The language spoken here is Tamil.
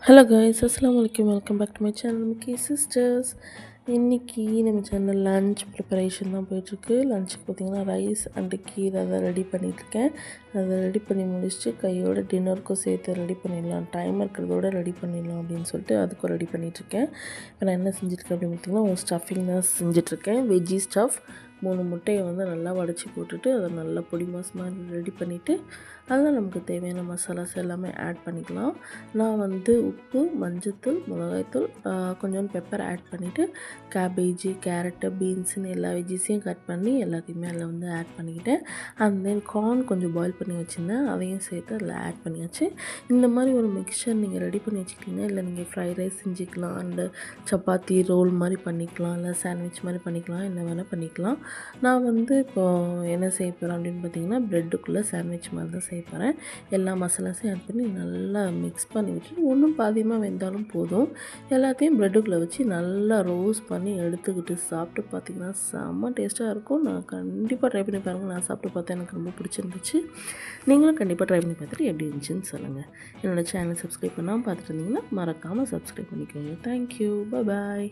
ஹலோ கைஸ், அஸ்ஸலாமு அலைக்கும். Welcome back to my channel Mickey Sisters. இன்றைக்கி நம்ம சேனல் லன்ச் ப்ரிப்பரேஷன் தான் போயிட்டுருக்கு. லன்ச்சுக்கு பார்த்திங்கன்னா ரைஸ் அண்டு கீரை அதை ரெடி பண்ணிகிட்ருக்கேன். அதை ரெடி பண்ணி முடிச்சுட்டு கையோட டின்னருக்கும் சேர்த்து ரெடி பண்ணிடலாம், டைம் இருக்கிறதோட ரெடி பண்ணிடலாம் அப்படின்னு சொல்லிட்டு அதுக்கும் ரெடி பண்ணிகிட்ருக்கேன். இப்போ நான் என்ன செஞ்சுருக்கேன் அப்படின்னு பார்த்திங்கன்னா, ஒரு ஸ்டஃபிங் தான் செஞ்சிட்ருக்கேன். வெஜ்ஜி ஸ்டஃப் 3 முட்டையை வந்து நல்லா உடச்சி போட்டுட்டு அதை நல்லா பொடி மாஸ் மாதிரி ரெடி பண்ணிவிட்டு அதில் நமக்கு தேவையான மசாலாஸ் எல்லாமே ஆட் பண்ணிக்கலாம். நான் வந்து உப்பு, மஞ்சத்தூள், மிளகாய்த்தூள், கொஞ்சோண்டு பெப்பர் ஆட் பண்ணிவிட்டு கேபேஜு, கேரட்டு, பீன்ஸுன்னு எல்லா வெஜ்ஜிஸையும் கட் பண்ணி எல்லாத்தையுமே அதில் வந்து ஆட் பண்ணிக்கிட்டேன். அண்ட் தென் கார்ன் கொஞ்சம் பாயில் பண்ணி வச்சுருந்தேன், அதையும் சேர்த்து அதில் ஆட் பண்ணியாச்சு. இந்த மாதிரி ஒரு மிக்சர் நீங்கள் ரெடி பண்ணி வச்சுக்கிட்டிங்கன்னா, இல்லை நீங்கள் ஃப்ரைட் ரைஸ் செஞ்சுக்கலாம், அண்டு சப்பாத்தி ரோல் மாதிரி பண்ணிக்கலாம், இல்லை சாண்ட்விச் மாதிரி பண்ணிக்கலாம், என்ன வேணால் பண்ணிக்கலாம். நான் வந்து இப்போது என்ன செய்ய போகிறேன் அப்படின்னு பார்த்தீங்கன்னா, ப்ரெட்டுக்குள்ளே சாண்ட்விச் மாதிரி தான் செய்ய போகிறேன். எல்லா மசாலாஸையும் ஆட் பண்ணி நல்லா மிக்ஸ் பண்ணி விட்டுட்டு ஒன்றும் பாதியமாக வெந்தாலும் போதும். எல்லாத்தையும் ப்ரெட்டுக்குள்ளே வச்சு நல்லா ரோஸ்ட் பண்ணி எடுத்துக்கிட்டு சாப்பிட்டு பார்த்திங்கன்னா செம்ம டேஸ்ட்டாக இருக்கும். நான் கண்டிப்பாக ட்ரை பண்ணி பாருங்கள். நான் சாப்பிட்டு பார்த்தேன், எனக்கு ரொம்ப பிடிச்சிருந்துச்சு. நீங்களும் கண்டிப்பாக ட்ரை பண்ணி பார்த்துட்டு எப்படி இருந்துச்சுன்னு சொல்லுங்கள். என்னோடய சேனல் சப்ஸ்கிரைப் பண்ணாமல் பார்த்துட்டு இருந்தீங்கன்னா மறக்காமல் சப்ஸ்கிரைப் பண்ணிக்கோங்க. தேங்க்யூ, பாய்.